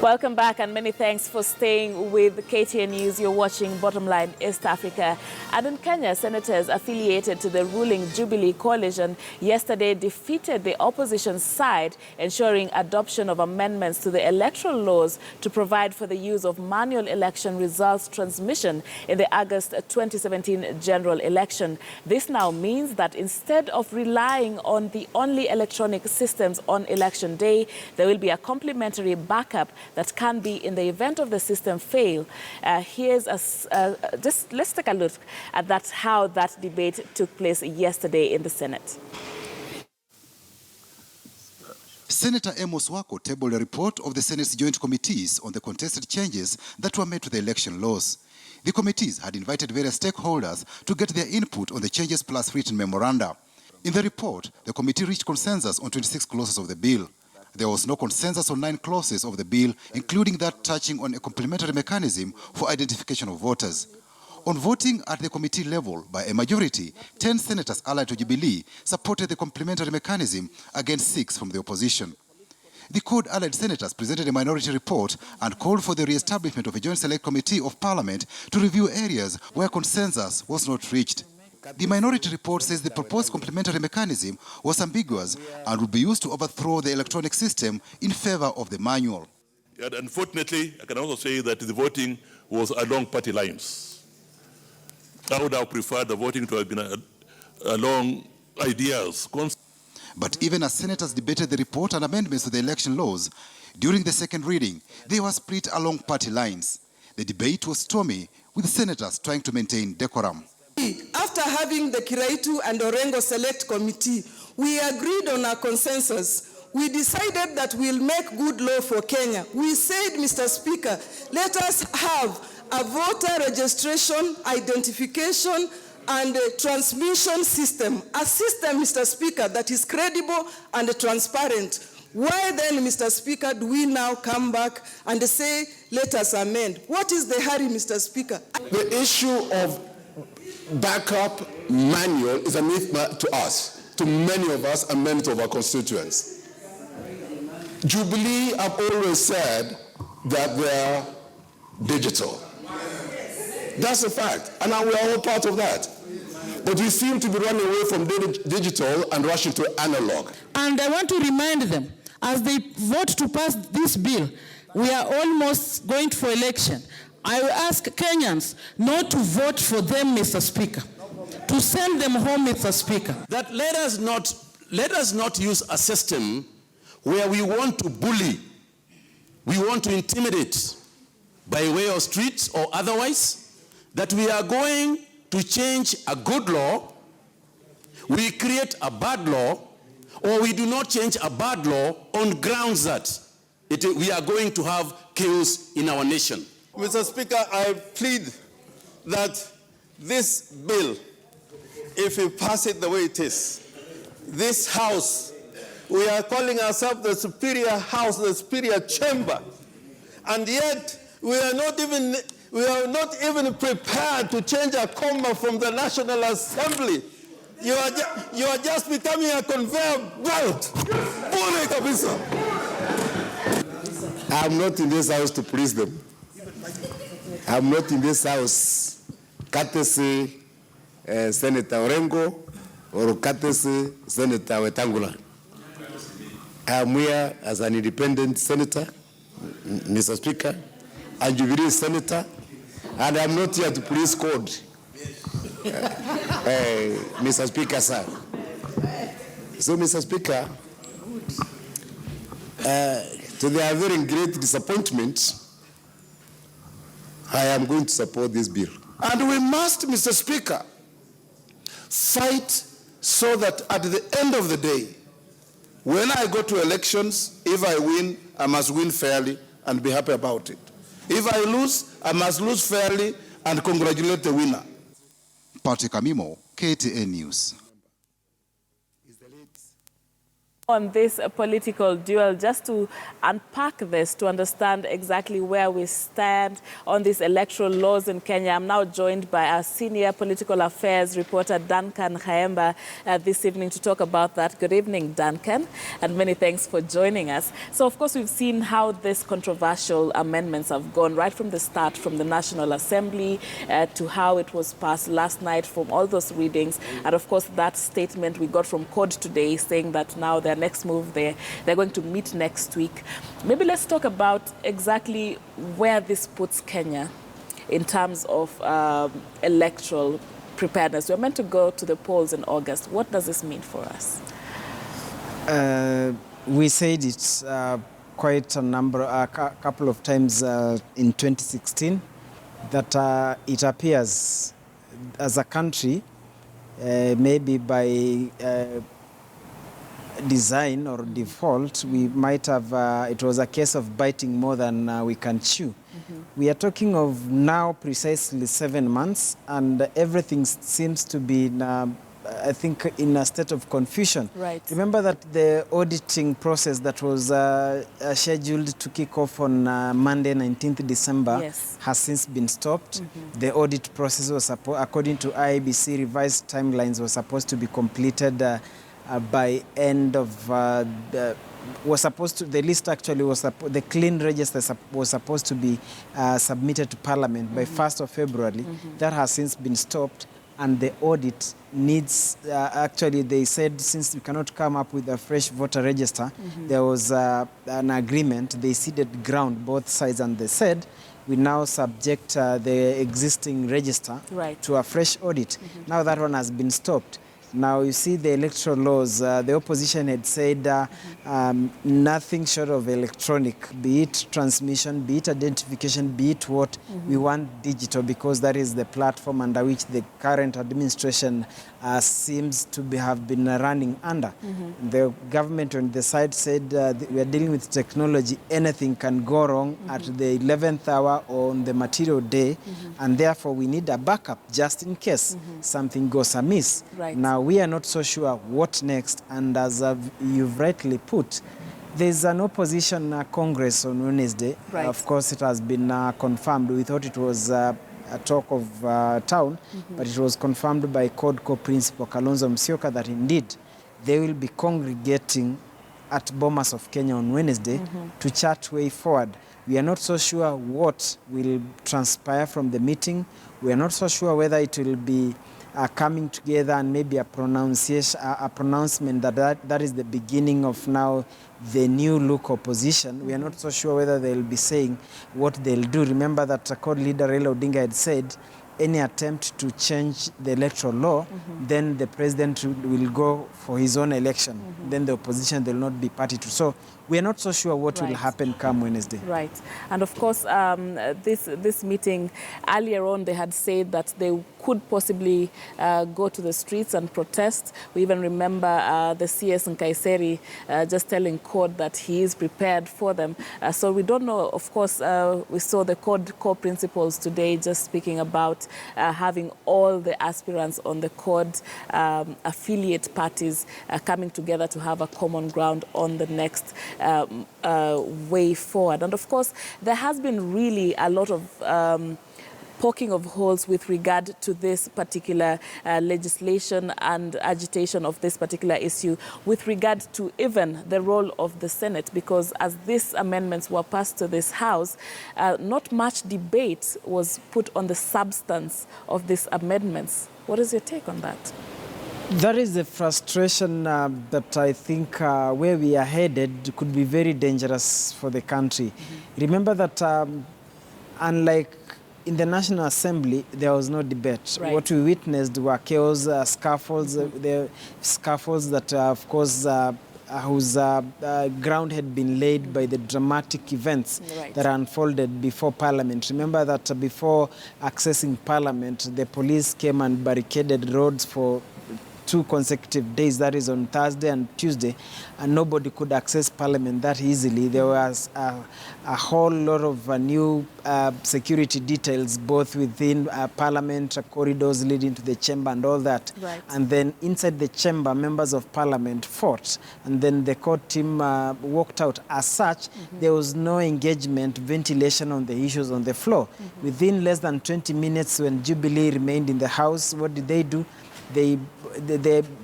Welcome back and many thanks for staying with KTN News. You're watching Bottomline East Africa. And in Kenya, senators affiliated to the ruling Jubilee coalition yesterday defeated the opposition side, ensuring adoption of amendments to the electoral laws to provide for the use of manual election results transmission in the August 2017 general election. This now means that instead of relying on the only electronic systems on election day, there will be a complementary backup that can be in the event of the system fail. Let's take a look at how that debate took place yesterday in the Senate. Senator Amos Wako tabled a report of the Senate's joint committees on the contested changes that were made to the election laws. The committees had invited various stakeholders to get their input on the changes plus written memoranda. In the report, the committee reached consensus on 26 clauses of the bill. There was no consensus on 9 clauses of the bill, including that touching on a complementary mechanism for identification of voters. On voting at the committee level by a majority, 10 senators allied to Jubilee supported the complementary mechanism against 6 from the opposition. The Code-allied senators presented a minority report and called for the re-establishment of a joint select committee of parliament to review areas where consensus was not reached. The minority report says the proposed complementary mechanism was ambiguous and would be used to overthrow the electronic system in favor of the manual. And unfortunately, I can also say that the voting was along party lines. I would have preferred the voting to have been along ideas. But even as senators debated the report and amendments to the election laws, during the second reading, they were split along party lines. The debate was stormy, with senators trying to maintain decorum. After having the Kiraitu and Orengo Select Committee, we agreed on our consensus. We decided that we'll make good law for Kenya. We said, Mr. Speaker, let us have a voter registration, identification, and a transmission system. A system, Mr. Speaker, that is credible and transparent. Why then, Mr. Speaker, do we now come back and say, let us amend? What is the hurry, Mr. Speaker? The issue of backup manual is a myth to us, to many of us and many of our constituents. Jubilee have always said that they're digital. That's a fact, and now we are all part of that. But we seem to be running away from digital and rushing to analog. And I want to remind them, as they vote to pass this bill, we are almost going for election. I will ask Kenyans not to vote for them, Mr. Speaker, to send them home, Mr. Speaker. That let us not use a system where we want to bully, we want to intimidate by way of streets or otherwise, that we are going to change a good law, we create a bad law, or we do not change a bad law on grounds that we are going to have chaos in our nation. Mr. Speaker, I plead that this bill, if we pass it the way it is, this House, we are calling ourselves the superior House, the superior chamber, and yet we are not even prepared to change a comma from the National Assembly. You are just becoming a conveyor belt. I'm not in this house to please them. I'm not in this house courtesy Senator Orengo or courtesy Senator Wetangula. I'm here as an independent senator, Mr. Speaker, a Jubilee senator, and I'm not here to please code. Mr. Speaker, sir. So, Mr. Speaker, to their very great disappointment, I am going to support this bill. And we must, Mr. Speaker, fight so that at the end of the day, when I go to elections, if I win, I must win fairly and be happy about it. If I lose, I must lose fairly and congratulate the winner. Patrick Amimo, KTN News. On this political duel, just to unpack this, to understand exactly where we stand on these electoral laws in Kenya, I'm now joined by our senior political affairs reporter, Duncan Khaemba, this evening to talk about that. Good evening, Duncan, and many thanks for joining us. So, of course, we've seen how these controversial amendments have gone right from the start, from the National Assembly to how it was passed last night, from all those readings, and, of course, that statement we got from CORD today saying that now they're next move they're going to meet next week. Maybe let's talk about exactly where this puts Kenya in terms of electoral preparedness. We're meant to go to the polls in August. What does this mean for us? We said it quite a couple of times in 2016 that it appears as a country, maybe by design or default, we might have, it was a case of biting more than we can chew. We are talking of now precisely 7 months, and everything seems to be, I think, in a state of confusion. Right. Remember that the auditing process that was scheduled to kick off on Monday, 19th December, yes, has since been stopped. The audit process was, according to IEBC, revised timelines were supposed to be completed by end of the list actually was the clean register was supposed to be submitted to Parliament by 1st of February. That has since been stopped, and the audit needs, actually they said since we cannot come up with a fresh voter register, there was an agreement, they ceded ground, both sides, and they said we now subject the existing register to a fresh audit. Now that one has been stopped. Now, you see the electoral laws, the opposition had said nothing short of electronic, be it transmission, be it identification, be it what, we want digital, because that is the platform under which the current administration seems to have been running under. The government on the side said we are dealing with technology, anything can go wrong at the 11th hour or on the material day, and therefore we need a backup just in case something goes amiss. Right. Now, we are not so sure what next, and as you've rightly put, there's an opposition Congress on Wednesday. Right. Of course, it has been confirmed. We thought it was a talk of town, but it was confirmed by CORD co-principal Kalonzo Musyoka that indeed they will be congregating at Bomas of Kenya on Wednesday to chart way forward. We are not so sure what will transpire from the meeting. We are not so sure whether it will be coming together and maybe a pronouncement that is the beginning of now the new look opposition. We are not so sure whether they'll be saying what they'll do. Remember that CORD leader Raila Odinga had said any attempt to change the electoral law, then the president will go for his own election. Then the opposition will not be party to. So we are not so sure what will happen come Wednesday. Right. And of course, this meeting, earlier on, they had said that they could possibly go to the streets and protest. We even remember the CS in Kaiseri just telling CORD that he is prepared for them. So we don't know. Of course, we saw the CORD core principles today just speaking about having all the aspirants on the CORD affiliate parties coming together to have a common ground on the next way forward. And of course, there has been really a lot of poking of holes with regard to this particular legislation and agitation of this particular issue with regard to even the role of the Senate, because as these amendments were passed to this House, not much debate was put on the substance of these amendments. What is your take on that? That is the frustration that I think where we are headed could be very dangerous for the country. Remember that unlike in the National Assembly, there was no debate. Right. What we witnessed were chaos, scaffolds, the scaffolds that, of course, whose ground had been laid by the dramatic events that unfolded before Parliament. Remember that before accessing Parliament, the police came and barricaded roads for 2 consecutive days, that is on Thursday and Tuesday, and nobody could access Parliament that easily. There was a whole lot of new security details, both within Parliament, corridors leading to the chamber and all that. Right. And then inside the chamber, members of Parliament fought, and then the court team walked out. As such, there was no engagement, ventilation on the issues on the floor. Within less than 20 minutes, when Jubilee remained in the House, what did they do? They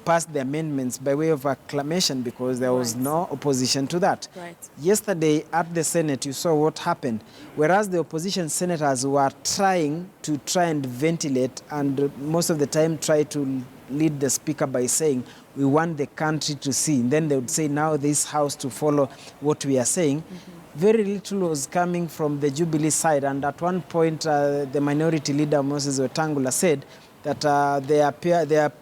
passed the amendments by way of acclamation because there was no opposition to that. Right. Yesterday at the Senate, you saw what happened. Whereas the opposition senators were trying and ventilate, and most of the time try to lead the speaker by saying, we want the country to see. And then they would say, now this House to follow what we are saying. Very little was coming from the Jubilee side. And at one point, the minority leader, Moses Wetangula, said that they are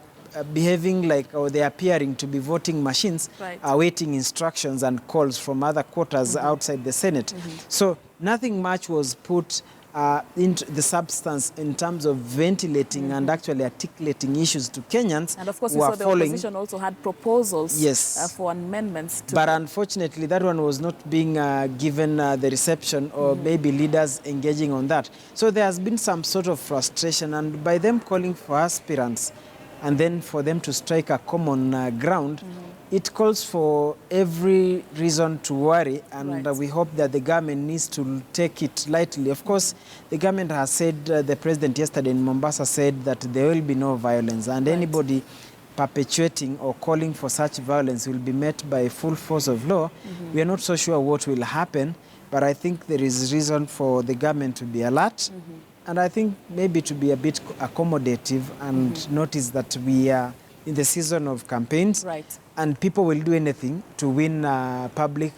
behaving like, or they are appearing to be voting machines, awaiting instructions and calls from other quarters outside the Senate. So nothing much was put into the substance in terms of ventilating and actually articulating issues to Kenyans. And of course, who we are saw the following. opposition also had proposals Yes. for amendments. But unfortunately, that one was not being given the reception, or maybe leaders engaging on that. So there has been some sort of frustration, and by them calling for aspirants and then for them to strike a common ground, it calls for every reason to worry, and we hope that the government needs to take it lightly. Of course, the government has said, the president yesterday in Mombasa said that there will be no violence, and anybody perpetuating or calling for such violence will be met by full force of law. We are not so sure what will happen, but I think there is reason for the government to be alert, and I think maybe to be a bit accommodative and notice that we are in the season of campaigns, and people will do anything to win public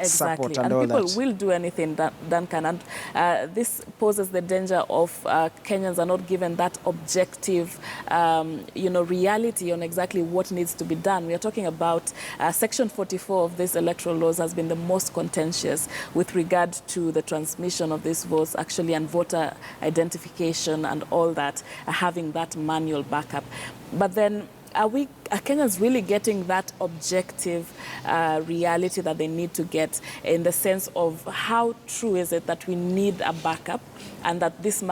support and all that. And people will do anything, Duncan, and this poses the danger of Kenyans are not given that objective, reality on exactly what needs to be done. We are talking about Section 44 of this electoral laws has been the most contentious with regard to the transmission of these votes, actually, and voter identification and all that, having that manual backup. But then, are Kenyans really getting that objective reality that they need to get, in the sense of how true is it that we need a backup, and that this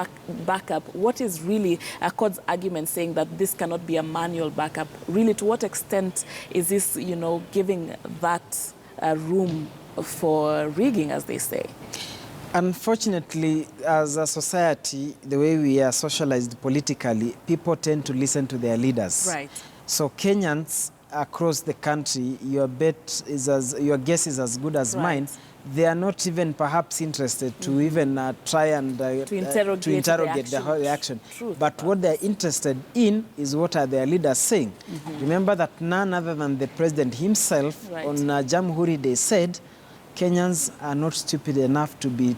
backup, what is really a court's argument saying that this cannot be a manual backup? Really, to what extent is this, giving that room for rigging, as they say? Unfortunately, as a society, the way we are socialized politically, people tend to listen to their leaders. Right. So Kenyans across the country, your guess is as good as mine. They are not even perhaps interested to even try and to interrogate the action. But what they're interested in is what are their leaders saying. Remember that none other than the president himself on Jamhuri Day said, Kenyans are not stupid enough to be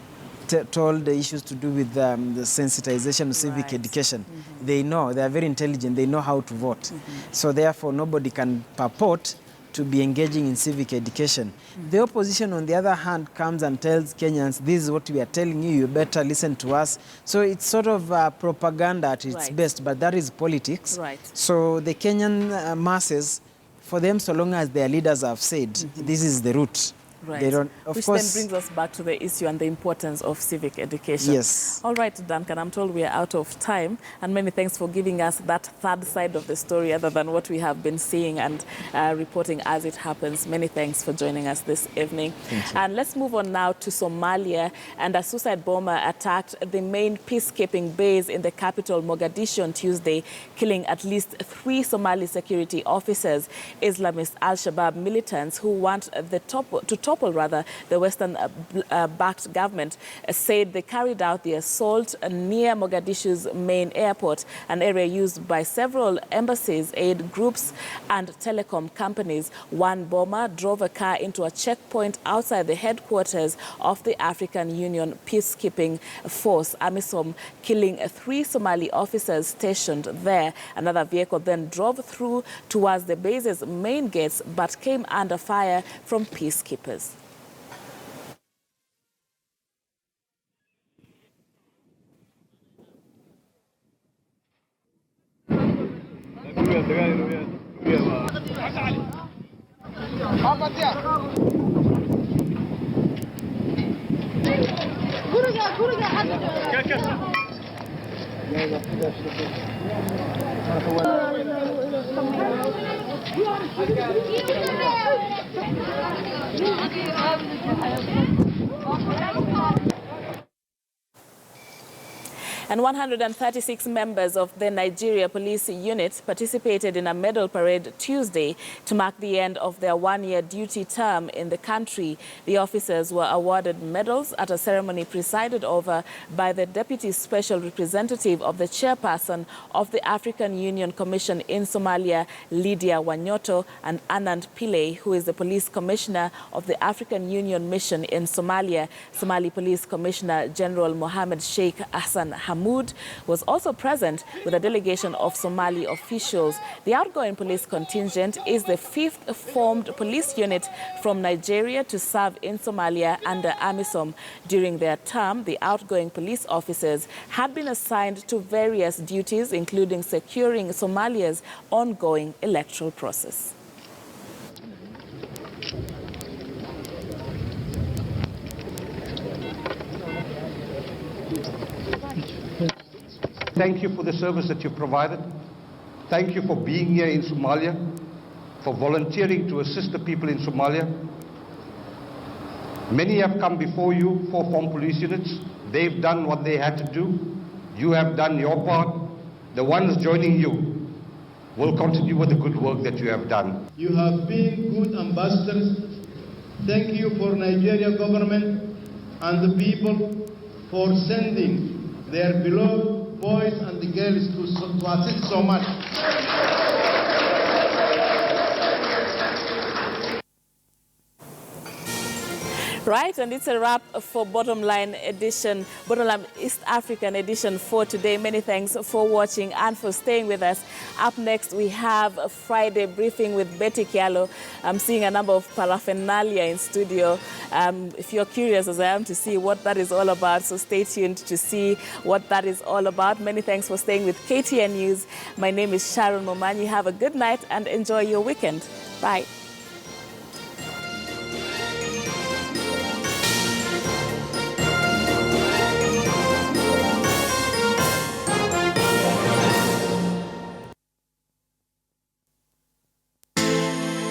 told the issues to do with the sensitization of civic education. They know, they are very intelligent, they know how to vote. So therefore, nobody can purport to be engaging in civic education. The opposition, on the other hand, comes and tells Kenyans, this is what we are telling you, you better listen to us. So it's sort of propaganda at its best, but that is politics. So the Kenyan masses, for them, so long as their leaders have said, this is the route. They don't, Which then brings us back to the issue and the importance of civic education. Yes. All right, Duncan, I'm told we are out of time, and many thanks for giving us that third side of the story other than what we have been seeing and reporting as it happens. Many thanks for joining us this evening. And let's move on now to Somalia, and a suicide bomber attacked the main peacekeeping base in the capital, Mogadishu, on Tuesday, killing at least 3 Somali security officers. Islamist Al-Shabaab militants who want to topple the Western-backed government said they carried out the assault near Mogadishu's main airport, an area used by several embassies, aid groups, and telecom companies. One bomber drove a car into a checkpoint outside the headquarters of the African Union Peacekeeping Force, AMISOM, killing 3 Somali officers stationed there. Another vehicle then drove through towards the base's main gates, but came under fire from peacekeepers. And 136 members of the Nigeria police unit participated in a medal parade Tuesday to mark the end of their one-year duty term in the country. The officers were awarded medals at a ceremony presided over by the Deputy Special Representative of the Chairperson of the African Union Commission in Somalia, Lydia Wanyoto, and Anand Pillay, who is the Police Commissioner of the African Union Mission in Somalia. Somali Police Commissioner General Mohammed Sheikh Hassan Hamoud was also present with a delegation of Somali officials. The outgoing police contingent is the 5th formed police unit from Nigeria to serve in Somalia under AMISOM. During their term, the outgoing police officers had been assigned to various duties, including securing Somalia's ongoing electoral process. Thank you for the service that you provided. Thank you for being here in Somalia, for volunteering to assist the people in Somalia. Many have come before you, 4 formed police units. They've done what they had to do. You have done your part. The ones joining you will continue with the good work that you have done. You have been good ambassadors. Thank you for Nigeria government and the people for sending their beloved boys and the girls to assist so much. Right, and it's a wrap for Bottomline edition, Bottomline East African edition for today. Many thanks for watching and for staying with us. Up next, we have a Friday briefing with Betty Kialo. I'm seeing a number of paraphernalia in studio. If you're curious, as I am, to see what that is all about, so stay tuned to see what that is all about. Many thanks for staying with KTN News. My name is Sharon Momanyi. Have a good night and enjoy your weekend. Bye.